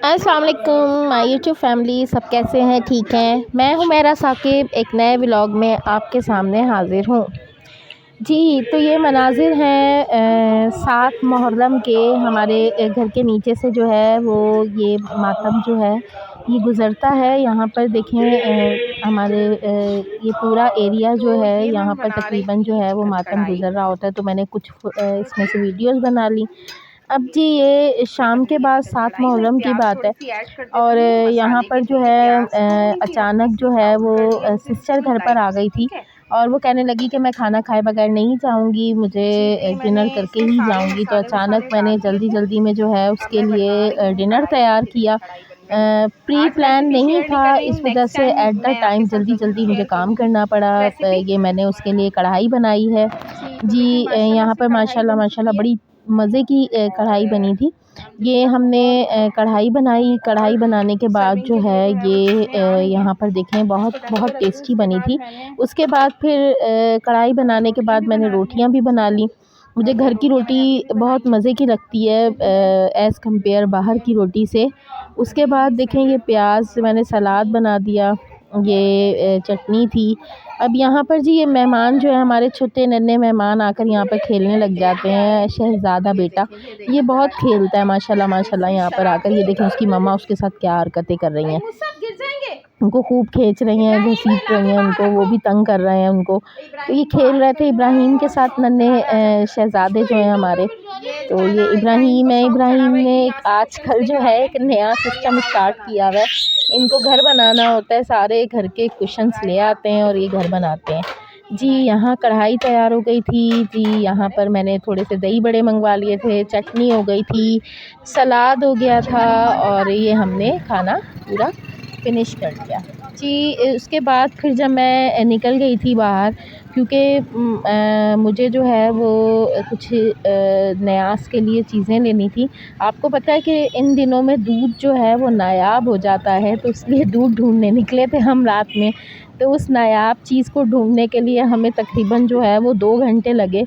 अस्सलाम वालेकुम my YouTube family, सब कैसे हैं? ठीक हैं। मैं हूं मेरा साकिब, एक नए व्लॉग में आपके सामने हाज़िर हूं। जी, तो ये मनाज़िर हैं 7 मुहर्रम के। हमारे घर के नीचे से जो है वो ये मातम जो है ये गुज़रता है। यहाँ पर देखें हमारे ये पूरा एरिया जो है यहाँ पर तकरीबन जो है वो मातम गुज़र रहा होता है। तो मैंने कुछ इसमें से वीडियोज़ बना ली। अब जी ये शाम के बाद 7 मुहर्रम की बात है और यहाँ पर जो है अचानक जो है वो सिस्टर घर पर आ गई थी और वो कहने लगी कि मैं खाना खाए बगैर नहीं जाऊँगी, मुझे डिनर करके ही जाऊँगी। तो अचानक मैंने जल्दी में जो है उसके लिए डिनर तैयार किया। प्री प्लान नहीं था, इस वजह से एट द टाइम जल्दी मुझे काम करना पड़ा। ये मैंने उसके लिए कढ़ाई बनाई है। जी यहाँ पर माशाल्लाह बड़ी मज़े की कढ़ाई बनी थी। ये हमने कढ़ाई बनाने के बाद जो है ये यहाँ पर देखें बहुत टेस्टी बनी थी। उसके बाद फिर कढ़ाई बनाने के बाद मैंने रोटियां भी बना ली। मुझे घर की रोटी बहुत मज़े की लगती है एज़ कम्पेयर बाहर की रोटी से। उसके बाद देखें ये प्याज मैंने सलाद बना दिया, ये चटनी थी। अब यहाँ पर जी ये मेहमान जो है हमारे छोटे नन्हे मेहमान आकर यहाँ पर खेलने लग जाते हैं। शहज़ादा बेटा ये बहुत खेलता है माशाल्लाह यहाँ पर आकर। ये देखें उसकी मम्मा उसके साथ क्या हरकतें कर रही हैं, उनको खूब खींच रही हैं, घसीट रही हैं उनको, वो भी तंग कर रहे हैं उनको। तो ये खेल रहे थे इब्राहिम के साथ नन्हे शहज़ादे जो हैं हमारे। तो ये इब्राहिम है। इब्राहिम ने आजकल जो है एक नया सिस्टम स्टार्ट किया हुआ है। इनको घर बनाना होता है, सारे घर के कुशन्स ले आते हैं और ये घर बनाते हैं। जी यहाँ कढ़ाई तैयार हो गई थी। जी यहाँ पर मैंने थोड़े से दही बड़े मंगवा लिए थे, चटनी हो गई थी, सलाद हो गया था और ये हमने खाना पूरा फिनिश कर दिया। जी उसके बाद फिर जब मैं निकल गई थी बाहर, क्योंकि मुझे जो है वो कुछ न्यास के लिए चीज़ें लेनी थी। आपको पता है कि इन दिनों में दूध जो है वो नायाब हो जाता है, तो इसलिए दूध ढूंढने निकले थे हम रात में। तो उस नायाब चीज़ को ढूंढने के लिए हमें तकरीबन जो है वो 2 घंटे लगे।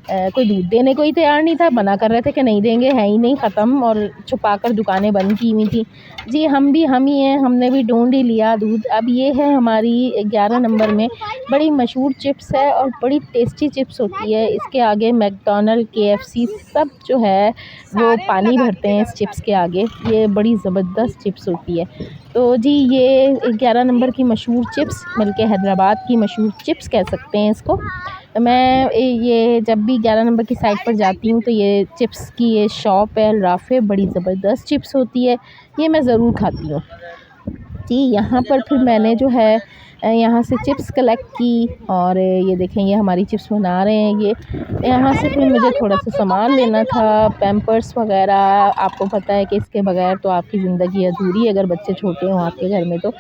कोई दूध देने को ही तैयार नहीं था, मना कर रहे थे कि नहीं देंगे, है ही नहीं, ख़त्म, और छुपाकर दुकानें बंद की हुई थी। जी हम ही हैं, हमने भी ढूंढ ही लिया दूध। अब ये है हमारी 11 नंबर में बड़ी मशहूर चिप्स है और बड़ी टेस्टी चिप्स होती है। इसके आगे मैकडॉनल्ड, KFC सब जो है वो पानी भरते हैं इस चिप्स के आगे। ये बड़ी ज़बरदस्त चिप्स होती है। तो जी ये 11 नंबर की मशहूर चिप्स, बल्कि हैदराबाद की मशहूर चिप्स कह सकते हैं इसको। मैं ये जब भी 11 नंबर की साइड पर जाती हूँ तो ये चिप्स की ये शॉप है अल-राफ़े, बड़ी ज़बरदस्त चिप्स होती है, ये मैं ज़रूर खाती हूँ। जी यहाँ पर फिर मैंने जो है यहाँ से चिप्स कलेक्ट की और ये देखें ये हमारी चिप्स बना रहे हैं ये। यहाँ से फिर मुझे थोड़ा सा सामान लेना था, पैम्पर्स वगैरह। आपको पता है कि इसके बगैर तो आपकी ज़िंदगी अधूरी है अगर बच्चे छोटे हों आपके घर में तो।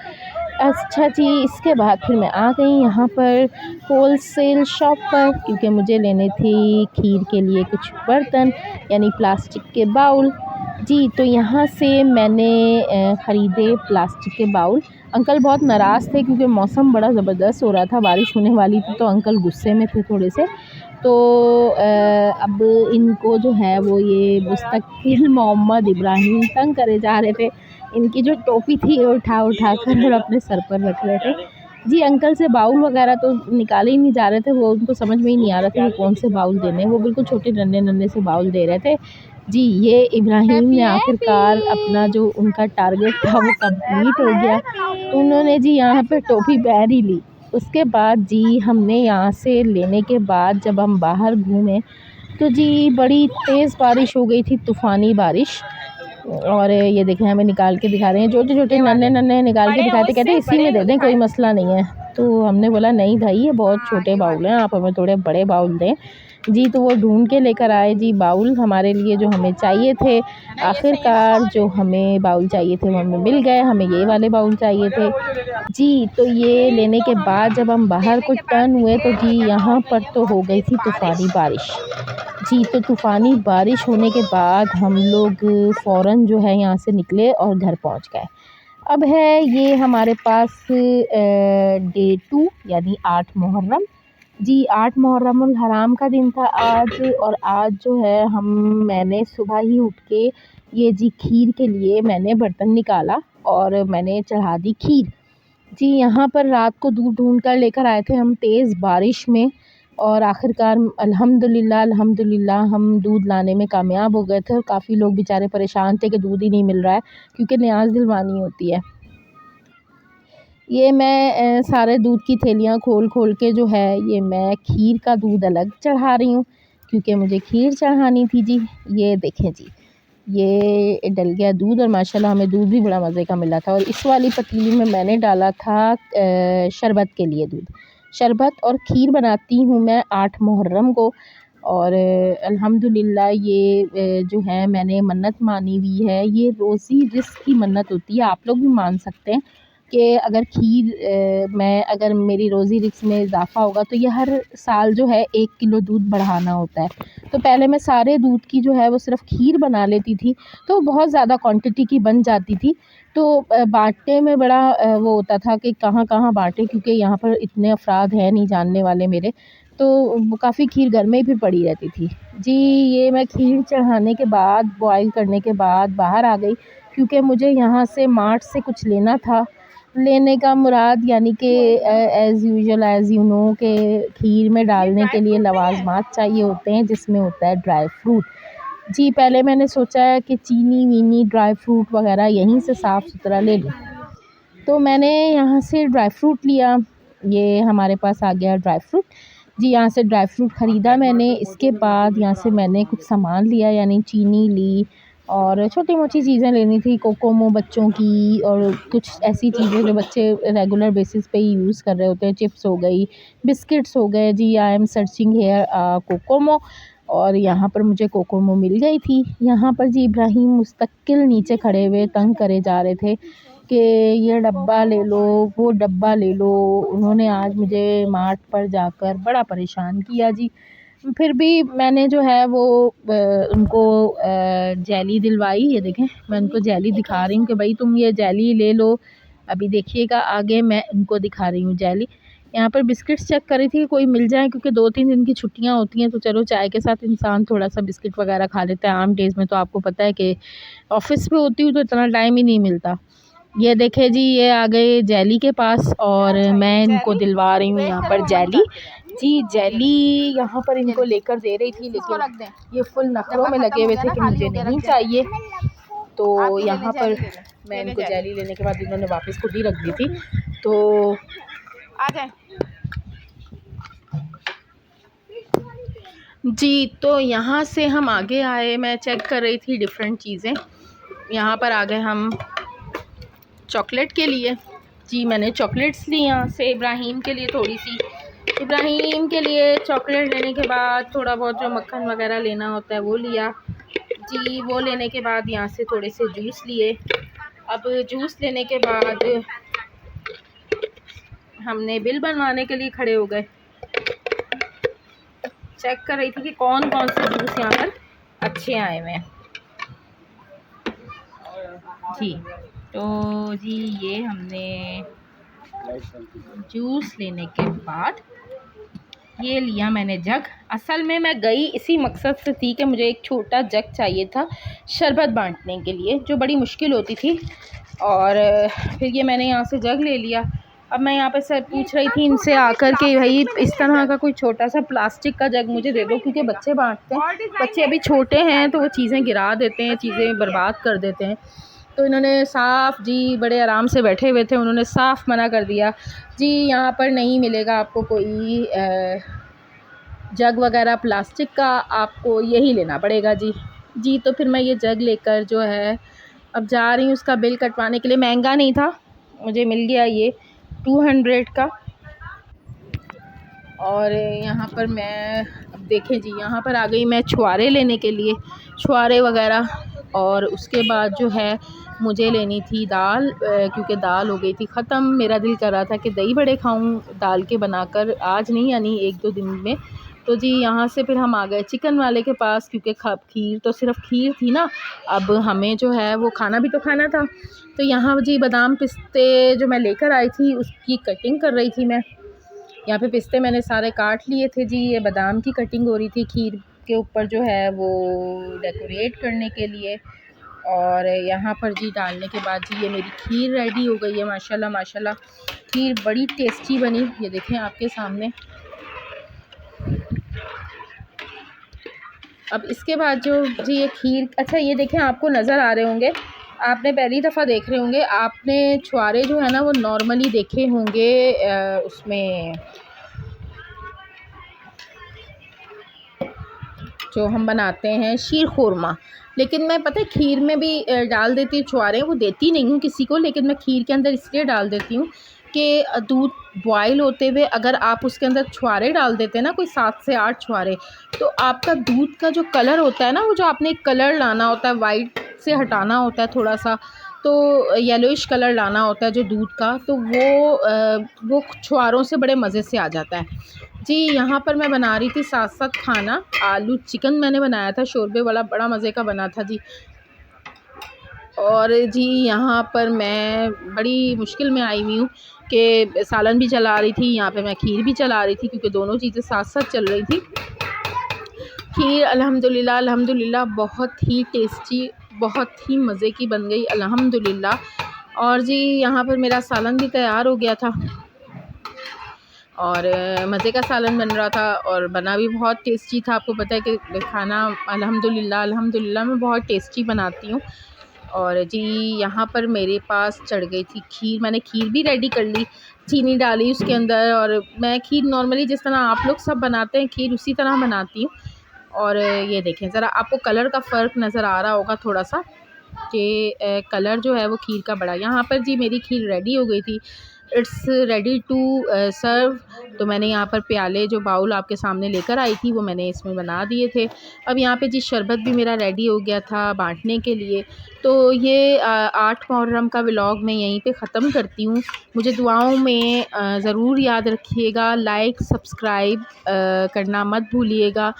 अच्छा जी, इसके बाद फिर मैं आ गई यहाँ पर होलसेल शॉप पर, क्योंकि मुझे लेने थे खीर के लिए कुछ बर्तन, यानी प्लास्टिक के बाउल। जी तो यहाँ से मैंने ख़रीदे प्लास्टिक के बाउल। अंकल बहुत नाराज़ थे क्योंकि मौसम बड़ा ज़बरदस्त हो रहा था, बारिश होने वाली थी, तो अंकल गुस्से में थे थोड़े से। तो अब इनको जो है वो ये मुस्तकिल मोहम्मद इब्राहिम तंग करे जा रहे थे। इनकी जो टोपी थी ये उठा कर और अपने सर पर रख रहे थे। जी अंकल से बाउल वगैरह तो निकाले ही नहीं जा रहे थे, वो उनको समझ में ही नहीं आ रहा था कि कौन से बाउल देने हैं। वो बिल्कुल छोटे नन्हे से बाउल दे रहे थे। जी ये इब्राहिम ने आखिरकार अपना जो उनका टारगेट था वो कंप्लीट हो गया। उन्होंने जी यहाँ पे टोपी पहन ही ली। उसके बाद जी हमने यहाँ से लेने के बाद जब हम बाहर घूमे तो जी बड़ी तेज़ बारिश हो गई थी, तूफ़ानी बारिश। और ये देखें हमें निकाल के दिखा रहे हैं, छोटे नन्हे निकाल के दिखाते, कहते हैं इसी में दे दें, कोई मसला नहीं है। तो हमने बोला नहीं भाई ये बहुत छोटे बाउल हैं, आप हमें थोड़े बड़े बाउल दें। जी तो वो ढूंढ के लेकर आए जी बाउल हमारे लिए जो हमें चाहिए थे। आखिरकार जो हमें बाउल चाहिए थे वो हमें मिल गए, हमें ये वाले बाउल चाहिए थे। जी तो ये लेने के बाद जब हम बाहर को टर्न हुए तो जी यहाँ पर तो हो गई थी तूफ़ानी बारिश। जी तो तूफ़ानी बारिश होने के बाद हम लोग फ़ौरन जो है यहाँ से निकले और घर पहुँच गए। अब है ये हमारे पास डे 2 यानी 8 मुहर्रम। जी 8 मुहर्रमुल हराम का दिन था आज, और आज जो है मैंने सुबह ही उठ के ये जी खीर के लिए मैंने बर्तन निकाला और मैंने चढ़ा दी खीर। जी यहाँ पर रात को दूध ढूँढ कर लेकर आए थे हम तेज़ बारिश में, और आखिरकार अल्हम्दुलिल्लाह अल्हम्दुलिल्लाह हम दूध लाने में कामयाब हो गए थे। और काफ़ी लोग बेचारे परेशान थे कि दूध ही नहीं मिल रहा है, क्योंकि न्याज़ दिलवानी होती है। ये मैं सारे दूध की थैलियाँ खोल के जो है ये मैं खीर का दूध अलग चढ़ा रही हूँ, क्योंकि मुझे खीर चढ़ानी थी जी। ये देखें जी, ये डल गया दूध और माशाल्लाह हमें दूध भी बड़ा मज़े का मिला था। और इस वाली पतीली में मैंने डाला था शरबत के लिए दूध। शरबत और खीर बनाती हूँ मैं 8 मुहर्रम को। और अल्हम्दुलिल्लाह ये जो है मैंने मन्नत मानी हुई है। ये रोज़ी रिज़्क़ की मन्नत होती है, आप लोग भी मान सकते हैं कि अगर खीर मैं अगर मेरी रोज़ी रिज़्क़ में इज़ाफ़ा होगा तो ये हर साल जो है 1 किलो दूध बढ़ाना होता है। तो पहले मैं सारे दूध की जो है वो सिर्फ़ खीर बना लेती थी, तो बहुत ज़्यादा क्वांटिटी की बन जाती थी। तो बाँटने में बड़ा वो होता था कि कहाँ-कहाँ बाँटें, क्योंकि यहाँ पर इतने अफ़राद हैं नहीं जानने वाले मेरे, तो काफ़ी खीर घर में ही फिर पड़ी रहती थी। जी, ये मैं खीर चढ़ाने के बाद बॉयल करने के बाद बाहर आ गई, क्योंकि मुझे यहाँ से मार्ट से कुछ लेना था। लेने का मुराद यानी कि as usual as you know कि खीर में डालने के लिए लवाज़मात चाहिए होते हैं, जिसमें होता है ड्राई फ्रूट। जी, पहले मैंने सोचा है कि चीनी-वीनी ड्राई फ्रूट वग़ैरह यहीं से साफ़-सुथरा ले लूँ। तो मैंने यहाँ से ड्राई फ्रूट लिया, ये हमारे पास आ गया ड्राई फ्रूट। जी, यहाँ से ड्राई फ्रूट ख़रीदा मैंने। इसके बाद यहाँ से मैंने कुछ सामान लिया, यानी चीनी ली और छोटी-मोटी चीज़ें लेनी थी, कोकोमो बच्चों की और कुछ ऐसी चीज़ें जो बच्चे रेगुलर बेसिस पे ही यूज़ कर रहे होते हैं। चिप्स हो गई, बिस्किट्स हो गए। जी, I am searching here Kokomo, और यहाँ पर मुझे कोकोमो मिल गई थी। यहाँ पर जी इब्राहिम मुस्तकिल नीचे खड़े हुए तंग करे जा रहे थे कि ये डब्बा ले लो, वो डब्बा ले लो। उन्होंने आज मुझे मार्ट पर जाकर बड़ा परेशान किया जी। फिर भी मैंने जो है वो उनको जेली दिलवाई। ये देखें, मैं उनको जेली दिखा रही हूँ कि भाई तुम ये जेली ले लो। अभी देखिएगा आगे मैं उनको दिखा रही हूँ जेली। यहाँ पर बिस्किट्स चेक कर रही थी कि कोई मिल जाए, क्योंकि 2-3 दिन की छुट्टियाँ होती हैं, तो चलो चाय के साथ इंसान थोड़ा-सा बिस्किट वगैरह खा लेता है। आम डेज़ में तो आपको पता है कि ऑफ़िस में होती हूँ तो इतना टाइम ही नहीं मिलता। ये देखें जी, ये आ गए जेली के पास और मैं इनको दिलवा रही हूँ यहाँ पर जेली। जी, जेली यहाँ पर इनको लेकर दे रही थी, लेकिन ये फुल नखरों में लगे हुए थे कि मुझे नहीं चाहिए। तो यहाँ पर मैं इनको जेली लेने के बाद इन्होंने वापस खुद ही रख दी थी। तो आ जाए जी, तो यहाँ से हम आगे आए, मैं चेक कर रही थी डिफ़रेंट चीज़ें। यहाँ पर आ गए हम चॉकलेट के लिए। जी, मैंने चॉकलेट्स ली यहाँ से इब्राहीम के लिए थोड़ी-सी। इब्राहीम के लिए चॉकलेट लेने के बाद थोड़ा बहुत जो मक्खन वगैरह लेना होता है वो लिया। जी, वो लेने के बाद यहाँ से थोड़े से जूस लिए। अब जूस लेने के बाद हमने बिल बनवाने के लिए खड़े हो गए। चेक कर रही थी कि कौन-कौन से जूस यहाँ पर अच्छे आए हुए हैं। जी, तो जी ये हमने जूस लेने के बाद ये लिया मैंने जग। असल में मैं गई इसी मकसद से थी कि मुझे एक छोटा जग चाहिए था शरबत बांटने के लिए, जो बड़ी मुश्किल होती थी। और फिर ये मैंने यहाँ से जग ले लिया। अब मैं यहाँ पे सर पूछ रही थी इनसे आकर कि भाई इस तरह का कोई छोटा सा प्लास्टिक का जग मुझे दे दो, क्योंकि बच्चे बांटते हैं, बच्चे अभी छोटे हैं तो वो चीज़ें गिरा देते हैं, चीज़ें बर्बाद कर देते हैं। तो इन्होंने साफ़ जी बड़े आराम से बैठे हुए थे, उन्होंने साफ़ मना कर दिया, जी यहाँ पर नहीं मिलेगा आपको कोई जग वगैरह प्लास्टिक का, आपको यही लेना पड़ेगा जी। जी, तो फिर मैं ये जग लेकर जो है अब जा रही हूँ उसका बिल कटवाने के लिए। महंगा नहीं था, मुझे मिल गया ये 200 का। और यहाँ पर मैं अब देखें जी, यहाँ पर आ गई मैं छुआरे लेने के लिए, छुआरे वगैरह। और उसके बाद जो है मुझे लेनी थी दाल, क्योंकि दाल हो गई थी ख़त्म। मेरा दिल कर रहा था कि दही बड़े खाऊं दाल के बनाकर, आज नहीं यानी 1-2 दिन में। तो जी यहाँ से फिर हम आ गए चिकन वाले के पास, क्योंकि खीर तो सिर्फ़ खीर थी ना, अब हमें जो है वो खाना भी तो खाना था। तो यहाँ जी बादाम पिस्ते जो मैं लेकर आई थी उसकी कटिंग कर रही थी मैं। यहाँ पे पिस्ते मैंने सारे काट लिए थे जी, ये बादाम की कटिंग हो रही थी खीर के ऊपर जो है वो डेकोरेट करने के लिए। और यहाँ पर जी डालने के बाद जी ये मेरी खीर रेडी हो गई है। माशाल्लाह माशाल्लाह खीर बड़ी टेस्टी बनी, ये देखें आपके सामने। अब इसके बाद जो जी ये खीर, अच्छा ये देखें आपको नज़र आ रहे होंगे, आपने पहली दफ़ा देख रहे होंगे, आपने छुआरे जो है ना वो नॉर्मली देखे होंगे उसमें जो हम बनाते हैं शीर खुरमा, लेकिन मैं पता है खीर में भी डाल देती हूँ छुआरे, वो देती नहीं हूँ किसी को, लेकिन मैं खीर के अंदर इसलिए डाल देती हूँ कि दूध बॉयल होते हुए अगर आप उसके अंदर छुआरे डाल देते हैं ना, कोई 7 से 8 छुआरे, तो आपका दूध का जो कलर होता है ना, वो जो आपने कलर लाना होता है, वाइट से हटाना होता है थोड़ा सा, तो येलोइश कलर लाना होता है जो दूध का, तो वो छुआरों से बड़े मज़े से आ जाता है जी। यहाँ पर मैं बना रही थी साथ साथ खाना, आलू चिकन मैंने बनाया था शोरबे वाला, बड़ा मज़े का बना था जी। और जी यहाँ पर मैं बड़ी मुश्किल में आई हुई हूँ कि सालन भी चला रही थी, यहाँ पे मैं खीर भी चला रही थी, क्योंकि दोनों चीज़ें साथ साथ चल रही थी। खीर अल्हम्दुलिल्लाह अल्हम्दुलिल्लाह बहुत ही टेस्टी, बहुत ही मज़े की बन गई अल्हम्दुलिल्लाह। और जी यहाँ पर मेरा सालन भी तैयार हो गया था और मज़े का सालन बन रहा था और बना भी बहुत टेस्टी था। आपको पता है कि खाना अल्हम्दुलिल्लाह अल्हम्दुलिल्लाह मैं बहुत टेस्टी बनाती हूँ। और जी यहाँ पर मेरे पास चढ़ गई थी खीर, मैंने खीर भी रेडी कर ली, चीनी डाली उसके अंदर, और मैं खीर नॉर्मली जिस तरह आप लोग सब बनाते हैं खीर उसी तरह बनाती हूँ। और ये देखें ज़रा, आपको कलर का फ़र्क नज़र आ रहा होगा थोड़ा सा कि कलर जो है वो खीर का बड़ा। यहाँ पर जी मेरी खीर रेडी हो गई थी, इट्स रेडी टू सर्व। तो मैंने यहाँ पर प्याले जो बाउल आपके सामने लेकर आई थी वो मैंने इसमें बना दिए थे। अब यहाँ पे जी शरबत भी मेरा रेडी हो गया था बांटने के लिए। तो ये 8 मुहर्रम का व्लॉग मैं यहीं पे ख़त्म करती हूँ। मुझे दुआओं में ज़रूर याद रखिएगा, लाइक सब्सक्राइब करना मत भूलिएगा,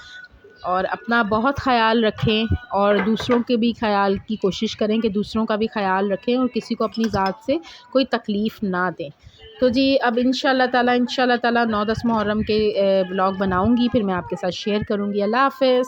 और अपना बहुत ख़याल रखें और दूसरों के भी ख़याल की कोशिश करें कि दूसरों का भी ख़याल रखें और किसी को अपनी ज़ात से कोई तकलीफ़ ना दें। तो जी अब इंशाल्लाह ताला 9-10 मुहर्रम के व्लॉग बनाऊँगी, फिर मैं आपके साथ शेयर करूँगी। अल्लाह हाफ़िज़।